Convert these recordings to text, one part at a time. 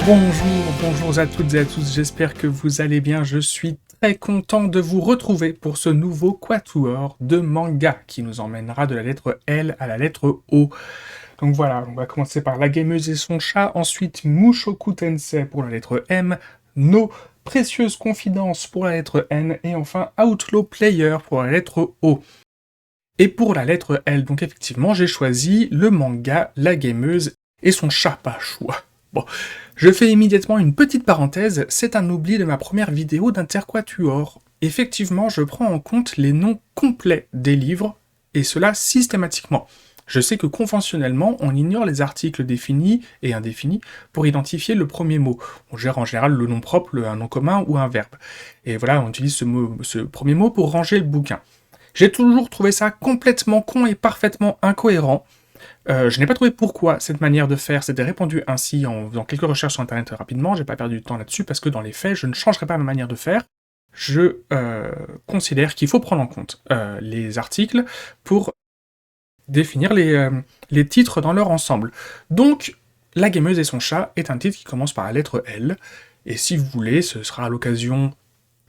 Bonjour à toutes et à tous, j'espère que vous allez bien, je suis très content de vous retrouver pour ce nouveau quatuor de manga qui nous emmènera de la lettre L à la lettre O. Donc voilà, on va commencer par La Gameuse et son chat, ensuite Mushoku Tensei pour la lettre M, Nos Précieuses Confidences pour la lettre N, et enfin Outlaw Player pour la lettre O. Et pour la lettre L, donc effectivement, j'ai choisi le manga La Gameuse et son chat, pas choix. Bon, je fais immédiatement une petite parenthèse, c'est un oubli de ma première vidéo d'Interquatuor. Effectivement, je prends en compte les noms complets des livres, et cela systématiquement. Je sais que conventionnellement, on ignore les articles définis et indéfinis pour identifier le premier mot. On gère en général le nom propre, un nom commun ou un verbe. Et voilà, on utilise ce premier mot pour ranger le bouquin. J'ai toujours trouvé ça complètement con et parfaitement incohérent. Je n'ai pas trouvé pourquoi cette manière de faire s'était répandue ainsi en faisant quelques recherches sur internet rapidement, j'ai pas perdu de temps là-dessus parce que dans les faits, je ne changerai pas ma manière de faire. Je considère qu'il faut prendre en compte les articles pour définir les titres dans leur ensemble. Donc, La Gameuse et son chat est un titre qui commence par la lettre L, et si vous voulez, ce sera à l'occasion...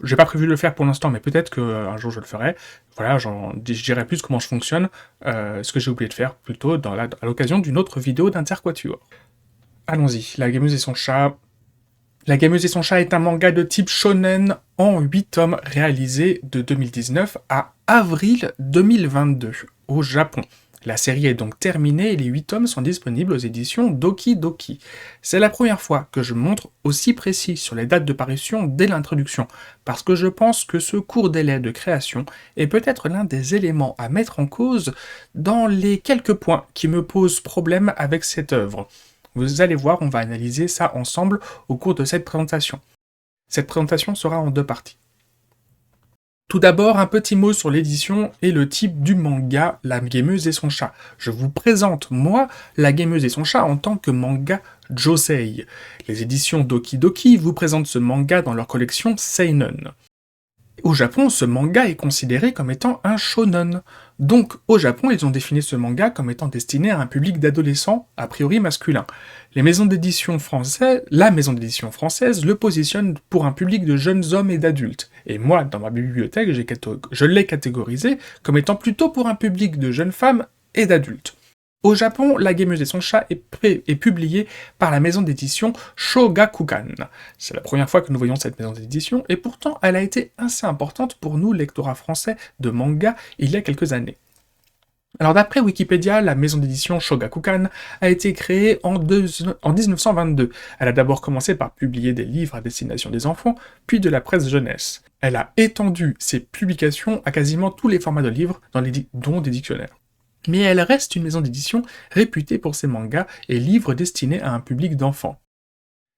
J'ai pas prévu de le faire pour l'instant, mais peut-être qu'un jour je le ferai. Voilà, je dirai plus comment je fonctionne, ce que j'ai oublié de faire plutôt à l'occasion d'une autre vidéo d'Interquatuor. Allons-y, La Gameuse et son chat. La Gameuse et son chat est un manga de type shonen en 8 tomes réalisé de 2019 à avril 2022 au Japon. La série est donc terminée et les 8 tomes sont disponibles aux éditions Doki Doki. C'est la première fois que je montre aussi précis sur les dates de parution dès l'introduction, parce que je pense que ce court délai de création est peut-être l'un des éléments à mettre en cause dans les quelques points qui me posent problème avec cette œuvre. Vous allez voir, on va analyser ça ensemble au cours de cette présentation. Cette présentation sera en 2 parties. Tout d'abord, un petit mot sur l'édition et le type du manga La Gameuse et son chat. Je vous présente, moi, La Gameuse et son chat en tant que manga Josei. Les éditions Doki Doki vous présentent ce manga dans leur collection Seinen. Au Japon, ce manga est considéré comme étant un shonen. Donc, au Japon, ils ont défini ce manga comme étant destiné à un public d'adolescents, a priori masculin. La maison d'édition française le positionne pour un public de jeunes hommes et d'adultes. Et moi, dans ma bibliothèque, je l'ai catégorisé comme étant plutôt pour un public de jeunes femmes et d'adultes. Au Japon, La Gameuse et son chat est publié par la maison d'édition Shogakukan. C'est la première fois que nous voyons cette maison d'édition, et pourtant elle a été assez importante pour nous, lectorat français de manga, il y a quelques années. Alors d'après Wikipédia, la maison d'édition Shogakukan a été créée en 1922. Elle a d'abord commencé par publier des livres à destination des enfants, puis de la presse jeunesse. Elle a étendu ses publications à quasiment tous les formats de livres, dont des dictionnaires. Mais elle reste une maison d'édition réputée pour ses mangas et livres destinés à un public d'enfants.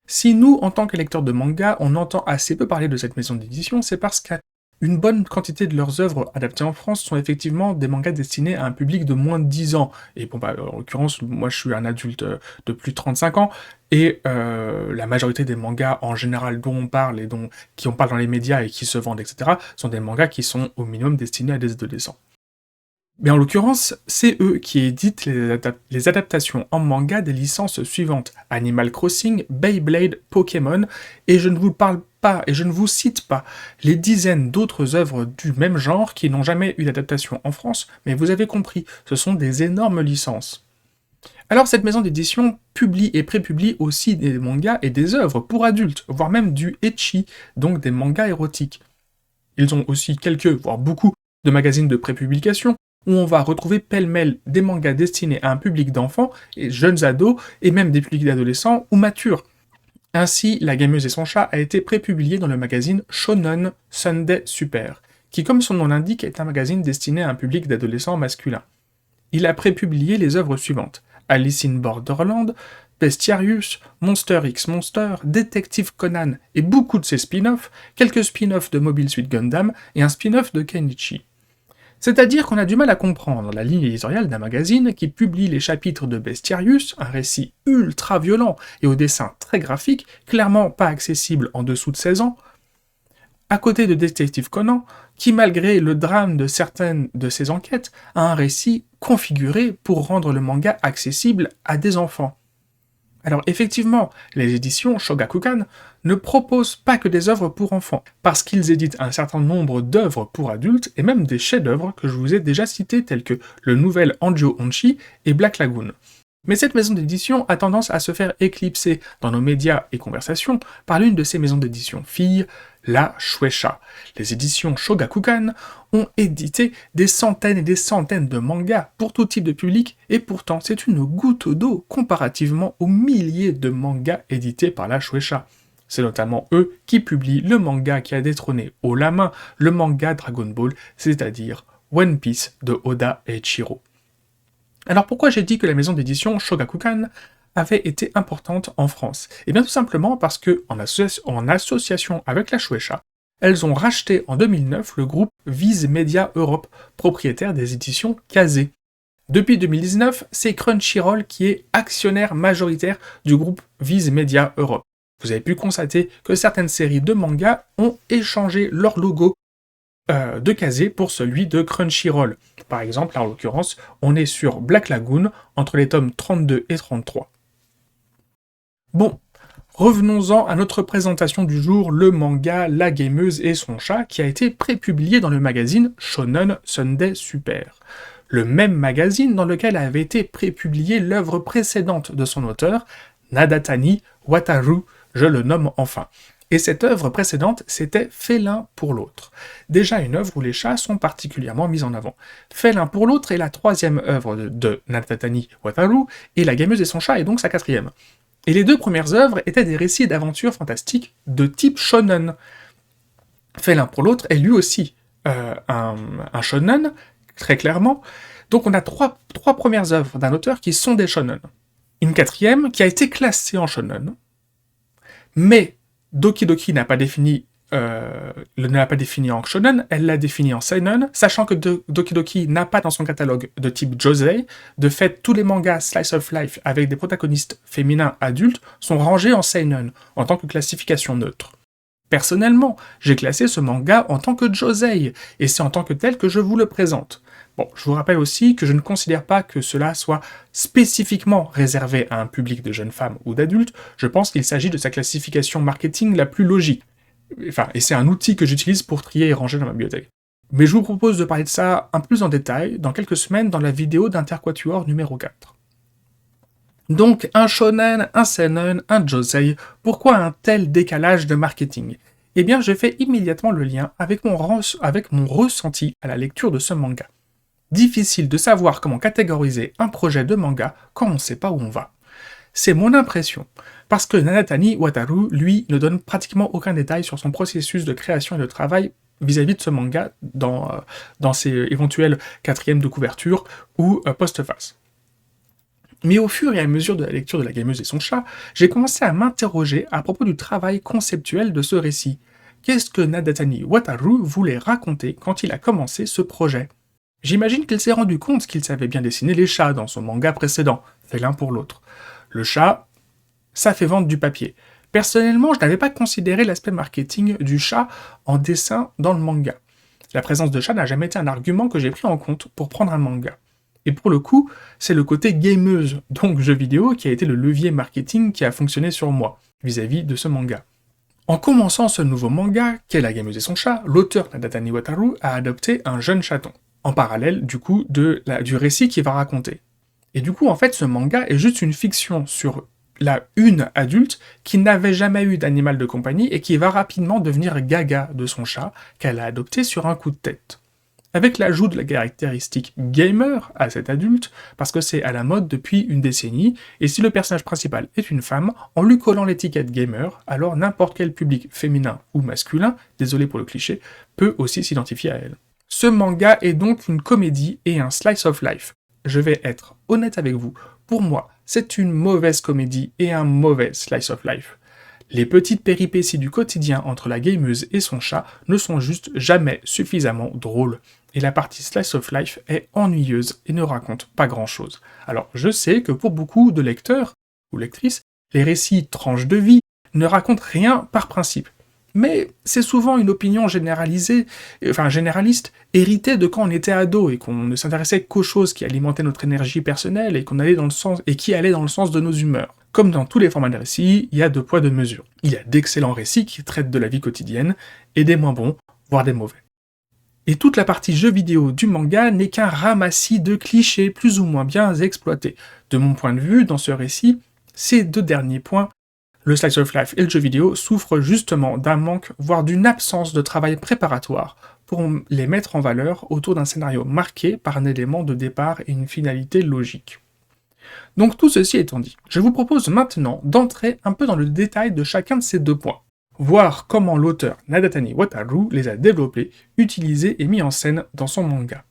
Si nous, en tant que lecteurs de manga, on entend assez peu parler de cette maison d'édition, c'est parce qu'une bonne quantité de leurs œuvres adaptées en France sont effectivement des mangas destinés à un public de moins de 10 ans. Et bon, en l'occurrence, moi je suis un adulte de plus de 35 ans, et la majorité des mangas en général dont on parle et qui on parle dans les médias et qui se vendent, etc., sont des mangas qui sont au minimum destinés à des adolescents. Mais en l'occurrence, c'est eux qui éditent les adaptations en manga des licences suivantes: Animal Crossing, Beyblade, Pokémon, et je ne vous parle pas, et je ne vous cite pas les dizaines d'autres œuvres du même genre qui n'ont jamais eu d'adaptation en France, mais vous avez compris, ce sont des énormes licences. Alors cette maison d'édition publie et prépublie aussi des mangas et des œuvres pour adultes, voire même du ecchi, donc des mangas érotiques. Ils ont aussi quelques, voire beaucoup, de magazines de prépublication, où on va retrouver pêle-mêle des mangas destinés à un public d'enfants et jeunes ados, et même des publics d'adolescents ou matures. Ainsi, La Gameuse et son chat a été prépublié dans le magazine Shonen Sunday Super, qui, comme son nom l'indique, est un magazine destiné à un public d'adolescents masculins. Il a prépublié les œuvres suivantes: Alice in Borderland, Bestiarius, Monster X Monster, Detective Conan et beaucoup de ses spin-offs, quelques spin-offs de Mobile Suit Gundam et un spin-off de Kenichi. C'est-à-dire qu'on a du mal à comprendre la ligne éditoriale d'un magazine qui publie les chapitres de Bestiarius, un récit ultra violent et au dessin très graphique, clairement pas accessible en dessous de 16 ans, à côté de Detective Conan, qui malgré le drame de certaines de ses enquêtes, a un récit configuré pour rendre le manga accessible à des enfants. Alors effectivement, les éditions Shogakukan ne proposent pas que des œuvres pour enfants, parce qu'ils éditent un certain nombre d'œuvres pour adultes, et même des chefs-d'œuvre que je vous ai déjà cités, tels que le nouvel Anjo Onshi et Black Lagoon. Mais cette maison d'édition a tendance à se faire éclipser dans nos médias et conversations par l'une de ces maisons d'édition filles, la Shueisha. Les éditions Shogakukan ont édité des centaines et des centaines de mangas pour tout type de public, et pourtant c'est une goutte d'eau comparativement aux milliers de mangas édités par la Shueisha. C'est notamment eux qui publient le manga qui a détrôné haut la main le manga Dragon Ball, c'est-à-dire One Piece de Oda Eiichiro. Alors pourquoi j'ai dit que la maison d'édition Shogakukan avait été importante en France? Eh bien tout simplement parce que, en association avec la Shueisha, elles ont racheté en 2009 le groupe Viz Media Europe, propriétaire des éditions Kazé. Depuis 2019, c'est Crunchyroll qui est actionnaire majoritaire du groupe Viz Media Europe. Vous avez pu constater que certaines séries de mangas ont échangé leur logo de Kazé pour celui de Crunchyroll. Par exemple, en l'occurrence, on est sur Black Lagoon entre les tomes 32 et 33. Bon, revenons-en à notre présentation du jour, le manga La Gameuse et son chat, qui a été prépublié dans le magazine Shonen Sunday Super. Le même magazine dans lequel avait été prépubliée l'œuvre précédente de son auteur, Nadatani Wataru, je le nomme enfin. Et cette œuvre précédente, c'était Félin pour l'autre. Déjà une œuvre où les chats sont particulièrement mis en avant. Félin pour l'autre est la troisième œuvre de Nadatani Wataru, et La Gameuse et son chat est donc sa quatrième. Et les deux premières œuvres étaient des récits d'aventures fantastiques de type shonen. Félin pour l'autre est lui aussi un shonen, très clairement. Donc on a trois premières œuvres d'un auteur qui sont des shonen. Une quatrième qui a été classée en shonen, mais Doki Doki n'a pas défini en shonen, elle l'a défini en seinen, sachant que Doki Doki n'a pas dans son catalogue de type josei. De fait, tous les mangas slice of life avec des protagonistes féminins adultes sont rangés en seinen, en tant que classification neutre. Personnellement, j'ai classé ce manga en tant que josei, et c'est en tant que tel que je vous le présente. Bon, je vous rappelle aussi que je ne considère pas que cela soit spécifiquement réservé à un public de jeunes femmes ou d'adultes, je pense qu'il s'agit de sa classification marketing la plus logique. Enfin, et c'est un outil que j'utilise pour trier et ranger dans ma bibliothèque. Mais je vous propose de parler de ça un peu plus en détail dans quelques semaines dans la vidéo d'Interquatuor numéro 4. Donc, un shonen, un seinen, un josei, pourquoi un tel décalage de marketing? Eh bien, je fais immédiatement le lien avec mon ressenti à la lecture de ce manga. Difficile de savoir comment catégoriser un projet de manga quand on ne sait pas où on va. C'est mon impression, parce que Nadatani Wataru, lui, ne donne pratiquement aucun détail sur son processus de création et de travail vis-à-vis de ce manga dans ses éventuels quatrièmes de couverture ou postface. Mais au fur et à mesure de la lecture de La Gameuse et son chat, j'ai commencé à m'interroger à propos du travail conceptuel de ce récit. Qu'est-ce que Nadatani Wataru voulait raconter quand il a commencé ce projet? J'imagine qu'il s'est rendu compte qu'il savait bien dessiner les chats dans son manga précédent, fait l'un pour l'autre. Le chat, ça fait vendre du papier. Personnellement, je n'avais pas considéré l'aspect marketing du chat en dessin dans le manga. La présence de chat n'a jamais été un argument que j'ai pris en compte pour prendre un manga. Et pour le coup, c'est le côté gameuse, donc jeu vidéo, qui a été le levier marketing qui a fonctionné sur moi, vis-à-vis de ce manga. En commençant ce nouveau manga, qu'est La Gameuse et son chat, l'auteur Nadatani Wataru a adopté un jeune chaton, en parallèle du coup du récit qu'il va raconter. Et du coup, en fait, ce manga est juste une fiction sur une adulte qui n'avait jamais eu d'animal de compagnie et qui va rapidement devenir gaga de son chat qu'elle a adopté sur un coup de tête. Avec l'ajout de la caractéristique gamer à cet adulte, parce que c'est à la mode depuis une décennie, et si le personnage principal est une femme, en lui collant l'étiquette gamer, alors n'importe quel public féminin ou masculin, désolé pour le cliché, peut aussi s'identifier à elle. Ce manga est donc une comédie et un slice of life. Je vais être honnête avec vous, pour moi, c'est une mauvaise comédie et un mauvais slice of life. Les petites péripéties du quotidien entre la gameuse et son chat ne sont juste jamais suffisamment drôles. Et la partie slice of life est ennuyeuse et ne raconte pas grand-chose. Alors je sais que pour beaucoup de lecteurs ou lectrices, les récits tranches de vie ne racontent rien par principe. Mais c'est souvent une opinion généraliste, héritée de quand on était ado et qu'on ne s'intéressait qu'aux choses qui alimentaient notre énergie personnelle et qui allaient dans le sens de nos humeurs. comme dans tous les formats de récits, il y a 2 poids 2 mesures. Il y a d'excellents récits qui traitent de la vie quotidienne, et des moins bons, voire des mauvais. Et toute la partie jeu vidéo du manga n'est qu'un ramassis de clichés plus ou moins bien exploités. De mon point de vue, dans ce récit, ces 2 derniers points, le slice of life et le jeu vidéo, souffrent justement d'un manque, voire d'une absence de travail préparatoire pour les mettre en valeur autour d'un scénario marqué par un élément de départ et une finalité logique. Donc tout ceci étant dit, je vous propose maintenant d'entrer un peu dans le détail de chacun de ces 2 points, voir comment l'auteur Nadatani Wataru les a développés, utilisés et mis en scène dans son manga.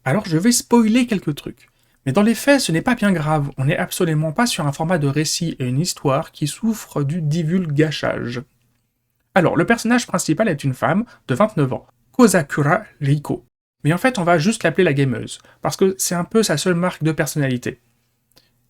Alors je vais spoiler quelques trucs, mais dans les faits ce n'est pas bien grave, on n'est absolument pas sur un format de récit et une histoire qui souffre du divulgachage. Alors le personnage principal est une femme de 29 ans, Kozakura Riko, mais en fait on va juste l'appeler la gameuse, parce que c'est un peu sa seule marque de personnalité.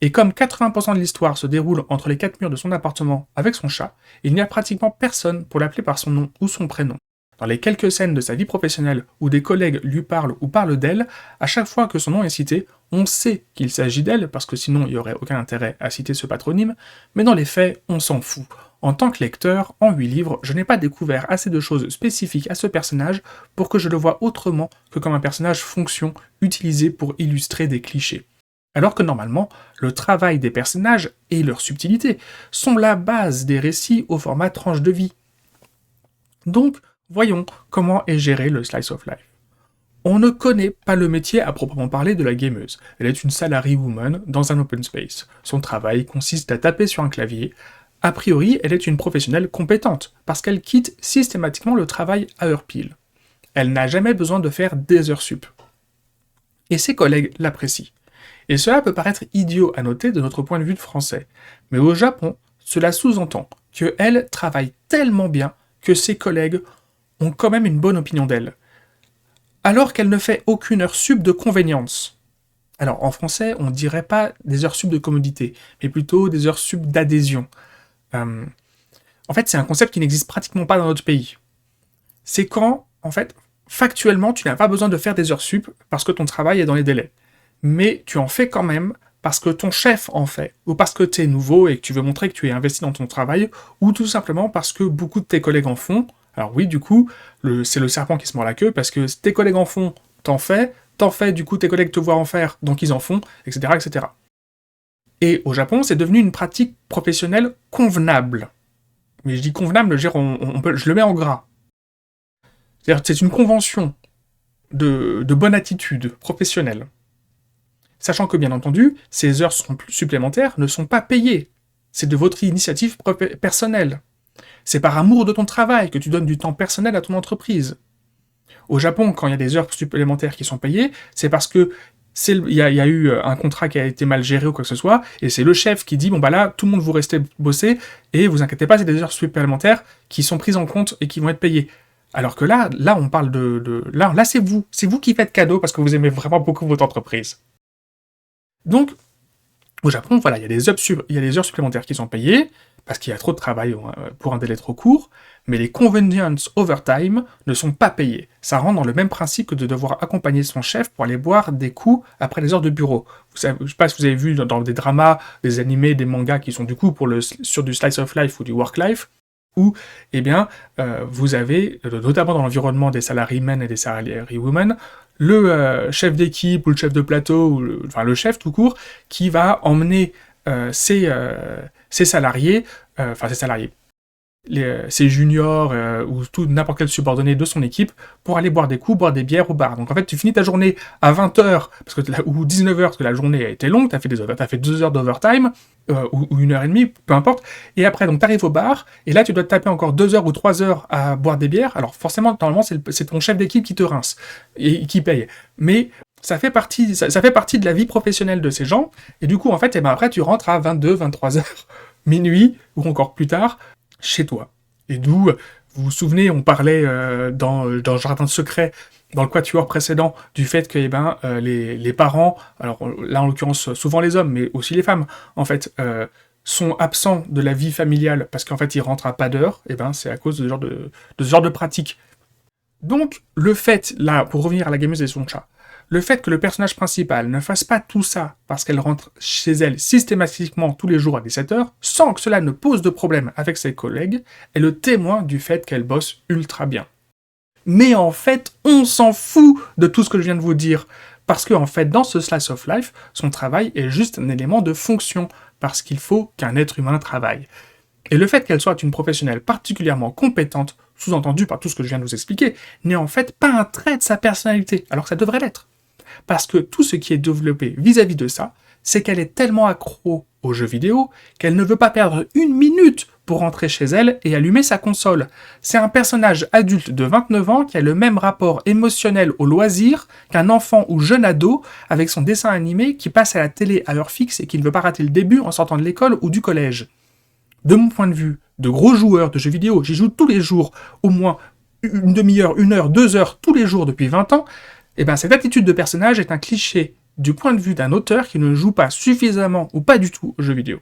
Et comme 80% de l'histoire se déroule entre les 4 murs de son appartement avec son chat, il n'y a pratiquement personne pour l'appeler par son nom ou son prénom. Dans les quelques scènes de sa vie professionnelle où des collègues lui parlent ou parlent d'elle, à chaque fois que son nom est cité, on sait qu'il s'agit d'elle, parce que sinon il n'y aurait aucun intérêt à citer ce patronyme, mais dans les faits, on s'en fout. En tant que lecteur, en 8 livres, je n'ai pas découvert assez de choses spécifiques à ce personnage pour que je le voie autrement que comme un personnage fonction utilisé pour illustrer des clichés. Alors que normalement, le travail des personnages et leur subtilité sont la base des récits au format tranche de vie. Donc, voyons comment est géré le slice of life. On ne connaît pas le métier à proprement parler de la gameuse. Elle est une salary woman dans un open space. Son travail consiste à taper sur un clavier. A priori, elle est une professionnelle compétente, parce qu'elle quitte systématiquement le travail à heure pile. Elle n'a jamais besoin de faire des heures sup. Et ses collègues l'apprécient. Et cela peut paraître idiot à noter de notre point de vue de français, mais au Japon, cela sous-entend qu'elle travaille tellement bien que ses collègues ont quand même une bonne opinion d'elle, alors qu'elle ne fait aucune heure sup de convenience. Alors en français, on dirait pas des heures sup de commodité, mais plutôt des heures sup d'adhésion. En fait, c'est un concept qui n'existe pratiquement pas dans notre pays. C'est quand, en fait, factuellement, tu n'as pas besoin de faire des heures sup parce que ton travail est dans les délais. Mais tu en fais quand même parce que ton chef en fait, ou parce que tu es nouveau et que tu veux montrer que tu es investi dans ton travail, ou tout simplement parce que beaucoup de tes collègues en font. Alors oui, du coup, c'est le serpent qui se mord la queue, parce que tes collègues en font, t'en fais, du coup tes collègues te voient en faire, donc ils en font, etc., etc. Et au Japon, c'est devenu une pratique professionnelle convenable. Mais je dis convenable, je le mets en gras. C'est-à-dire que c'est une convention de bonne attitude professionnelle. Sachant que, bien entendu, ces heures supplémentaires ne sont pas payées. C'est de votre initiative personnelle. C'est par amour de ton travail que tu donnes du temps personnel à ton entreprise. Au Japon, quand il y a des heures supplémentaires qui sont payées, c'est parce que il y a eu un contrat qui a été mal géré ou quoi que ce soit, et c'est le chef qui dit, bon bah là, tout le monde vous restez bosser, et vous inquiétez pas, c'est des heures supplémentaires qui sont prises en compte et qui vont être payées. Alors que là on parle là c'est vous qui faites cadeau parce que vous aimez vraiment beaucoup votre entreprise. Donc, au Japon, voilà, il y a des heures supplémentaires qui sont payées, parce qu'il y a trop de travail pour un délai trop court, mais les convenience overtime ne sont pas payées. Ça rentre dans le même principe que de devoir accompagner son chef pour aller boire des coups après les heures de bureau. Je ne sais pas si vous avez vu dans des dramas, des animés, des mangas qui sont du coup sur du slice of life ou du work life, où, eh bien, vous avez, notamment dans l'environnement des salarymen et des salarywomen, le chef d'équipe ou le chef de plateau, enfin le chef tout court, qui va emmener ses salariés, ses juniors ou n'importe quel subordonné de son équipe pour aller boire des coups, boire des bières au bar. Donc en fait, tu finis ta journée à 20h ou 19h parce que la journée a été longue, t'as fait 2 heures d'overtime ou 1h30, peu importe. Et après, donc t'arrives au bar et là, tu dois te taper encore 2 heures ou 3 heures à boire des bières. Alors forcément, normalement, c'est ton chef d'équipe qui te rince et qui paye. Mais ça fait partie de la vie professionnelle de ces gens. Et du coup, en fait, après, tu rentres à 22, 23 heures, minuit ou encore plus tard, chez toi. Et d'où, vous vous souvenez, on parlait dans Jardin secret, dans le quatuor précédent, du fait que les parents, alors là en l'occurrence souvent les hommes, mais aussi les femmes, en fait, sont absents de la vie familiale parce qu'en fait ils rentrent à pas d'heure, et c'est à cause de ce genre de pratique. Donc, le fait, là, pour revenir à la gameuse et son chat, le fait que le personnage principal ne fasse pas tout ça parce qu'elle rentre chez elle systématiquement tous les jours à 17h, sans que cela ne pose de problème avec ses collègues, est le témoin du fait qu'elle bosse ultra bien. Mais en fait, on s'en fout de tout ce que je viens de vous dire, parce que en fait, dans ce slice of life, son travail est juste un élément de fonction, parce qu'il faut qu'un être humain travaille. Et le fait qu'elle soit une professionnelle particulièrement compétente, sous-entendu par tout ce que je viens de vous expliquer, n'est en fait pas un trait de sa personnalité, alors que ça devrait l'être. Parce que tout ce qui est développé vis-à-vis de ça, c'est qu'elle est tellement accro aux jeux vidéo qu'elle ne veut pas perdre une minute pour rentrer chez elle et allumer sa console. C'est un personnage adulte de 29 ans qui a le même rapport émotionnel au loisir qu'un enfant ou jeune ado avec son dessin animé qui passe à la télé à heure fixe et qui ne veut pas rater le début en sortant de l'école ou du collège. De mon point de vue, de gros joueurs de jeux vidéo, j'y joue tous les jours, au moins une demi-heure, 1 heure, 2 heures, tous les jours depuis 20 ans, et bien cette attitude de personnage est un cliché du point de vue d'un auteur qui ne joue pas suffisamment ou pas du tout aux jeux vidéo.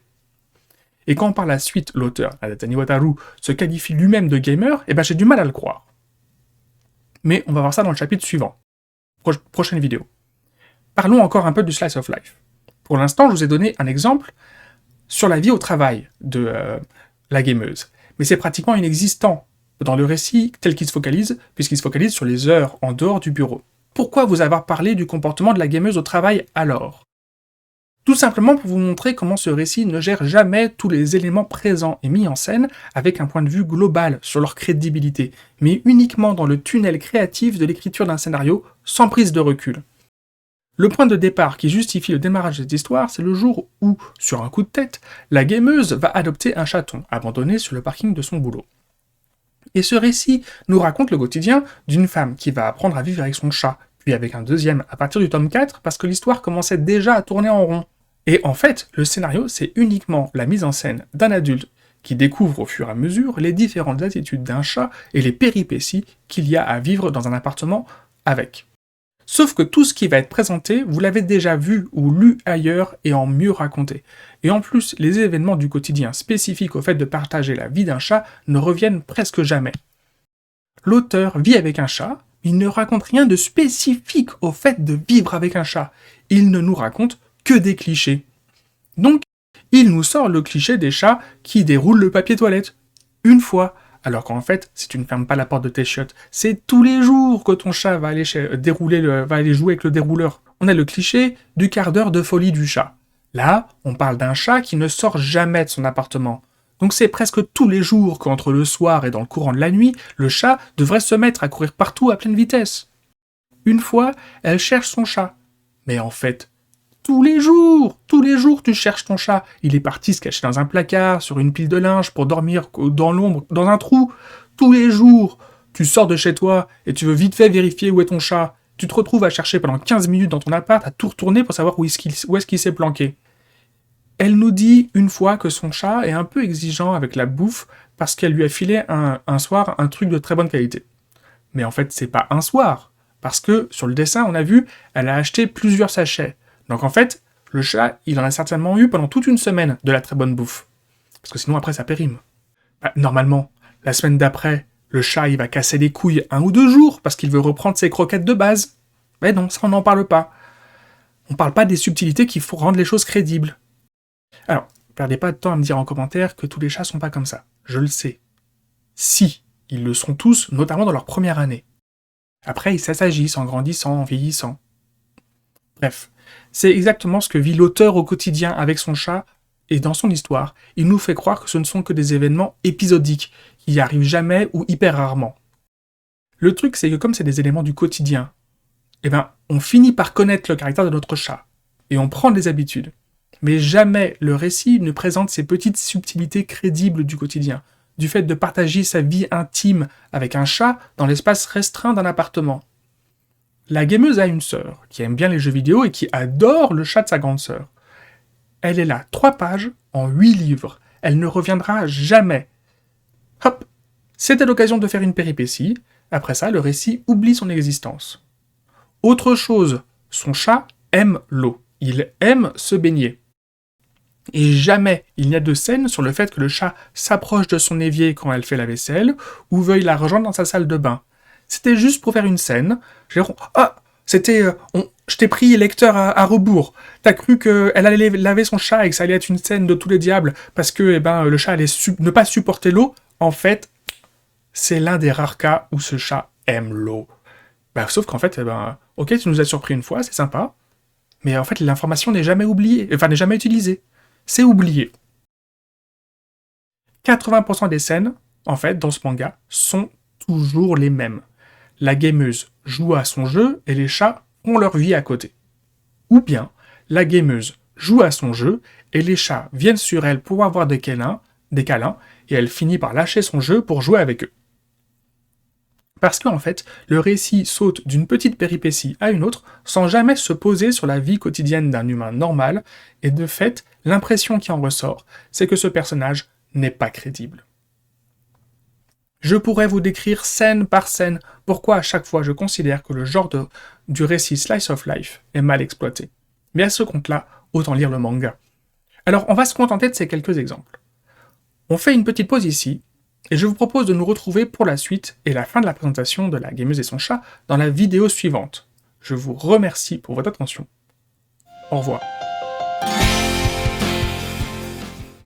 Et quand par la suite l'auteur, Adatani Wataru, se qualifie lui-même de gamer, et ben j'ai du mal à le croire. Mais on va voir ça dans le chapitre suivant. Prochaine vidéo. Parlons encore un peu du slice of life. Pour l'instant, je vous ai donné un exemple sur la vie au travail de la gameuse. Mais c'est pratiquement inexistant dans le récit tel qu'il se focalise, puisqu'il se focalise sur les heures en dehors du bureau. Pourquoi vous avoir parlé du comportement de la gameuse au travail alors ? Tout simplement pour vous montrer comment ce récit ne gère jamais tous les éléments présents et mis en scène avec un point de vue global sur leur crédibilité, mais uniquement dans le tunnel créatif de l'écriture d'un scénario sans prise de recul. Le point de départ qui justifie le démarrage de cette histoire, c'est le jour où, sur un coup de tête, la gameuse va adopter un chaton abandonné sur le parking de son boulot. Et ce récit nous raconte le quotidien d'une femme qui va apprendre à vivre avec son chat, puis avec un deuxième à partir du tome 4, parce que l'histoire commençait déjà à tourner en rond. Et en fait, le scénario, c'est uniquement la mise en scène d'un adulte qui découvre au fur et à mesure les différentes attitudes d'un chat et les péripéties qu'il y a à vivre dans un appartement avec. Sauf que tout ce qui va être présenté, vous l'avez déjà vu ou lu ailleurs et en mieux raconté. Et en plus, les événements du quotidien spécifiques au fait de partager la vie d'un chat ne reviennent presque jamais. L'auteur vit avec un chat, il ne raconte rien de spécifique au fait de vivre avec un chat. Il ne nous raconte que des clichés. Donc, il nous sort le cliché des chats qui déroulent le papier toilette. Une fois. Alors qu'en fait, si tu ne fermes pas la porte de tes chiottes, c'est tous les jours que ton chat va aller jouer avec le dérouleur. On a le cliché du quart d'heure de folie du chat. Là, on parle d'un chat qui ne sort jamais de son appartement. Donc c'est presque tous les jours qu'entre le soir et dans le courant de la nuit, le chat devrait se mettre à courir partout à pleine vitesse. Une fois, elle cherche son chat. Mais en fait, tous les jours tu cherches ton chat. Il est parti se cacher dans un placard, sur une pile de linge, pour dormir dans l'ombre, dans un trou. Tous les jours, tu sors de chez toi et tu veux vite fait vérifier où est ton chat. Tu te retrouves à chercher pendant 15 minutes dans ton appart, à tout retourner pour savoir où est-ce qu'il s'est planqué. Elle nous dit une fois que son chat est un peu exigeant avec la bouffe parce qu'elle lui a filé un soir un truc de très bonne qualité. Mais en fait, c'est pas un soir. Parce que, sur le dessin, on a vu, elle a acheté plusieurs sachets. Donc en fait, le chat, il en a certainement eu pendant toute une semaine de la très bonne bouffe. Parce que sinon après ça périme. Normalement, la semaine d'après, le chat il va casser les couilles 1 ou 2 jours parce qu'il veut reprendre ses croquettes de base. Mais non, ça on n'en parle pas. On parle pas des subtilités qui font rendre les choses crédibles. Alors, perdez pas de temps à me dire en commentaire que tous les chats sont pas comme ça. Je le sais. Si, ils le sont tous, notamment dans leur première année. Après, ils s'assagissent en grandissant, en vieillissant. Bref. C'est exactement ce que vit l'auteur au quotidien avec son chat, et dans son histoire, il nous fait croire que ce ne sont que des événements épisodiques, qui n'y arrivent jamais ou hyper rarement. Le truc, c'est que comme c'est des éléments du quotidien, on finit par connaître le caractère de notre chat, et on prend des habitudes. Mais jamais le récit ne présente ces petites subtilités crédibles du quotidien, du fait de partager sa vie intime avec un chat dans l'espace restreint d'un appartement. La gameuse a une sœur, qui aime bien les jeux vidéo et qui adore le chat de sa grande sœur. Elle est là, 3 pages, en 8 livres. Elle ne reviendra jamais. Hop, c'était l'occasion de faire une péripétie. Après ça, le récit oublie son existence. Autre chose, son chat aime l'eau. Il aime se baigner. Et jamais il n'y a de scène sur le fait que le chat s'approche de son évier quand elle fait la vaisselle ou veuille la rejoindre dans sa salle de bain. C'était juste pour faire une scène. je t'ai pris lecteur à rebours. T'as cru qu'elle allait laver son chat et que ça allait être une scène de tous les diables parce que le chat allait ne pas supporter l'eau. En fait, c'est l'un des rares cas où ce chat aime l'eau. Sauf qu'en fait, ok, tu nous as surpris une fois, c'est sympa, mais en fait, l'information n'est jamais oubliée, n'est jamais utilisée. C'est oublié. 80% des scènes, en fait, dans ce manga, sont toujours les mêmes. La gameuse joue à son jeu et les chats ont leur vie à côté. Ou bien, la gameuse joue à son jeu et les chats viennent sur elle pour avoir des câlins, et elle finit par lâcher son jeu pour jouer avec eux. Parce qu'en fait, le récit saute d'une petite péripétie à une autre sans jamais se poser sur la vie quotidienne d'un humain normal, et de fait, l'impression qui en ressort, c'est que ce personnage n'est pas crédible. Je pourrais vous décrire scène par scène pourquoi à chaque fois je considère que le genre du récit slice of life est mal exploité. Mais à ce compte-là, autant lire le manga. Alors on va se contenter de ces quelques exemples. On fait une petite pause ici, et je vous propose de nous retrouver pour la suite et la fin de la présentation de la gameuse et son chat dans la vidéo suivante. Je vous remercie pour votre attention. Au revoir.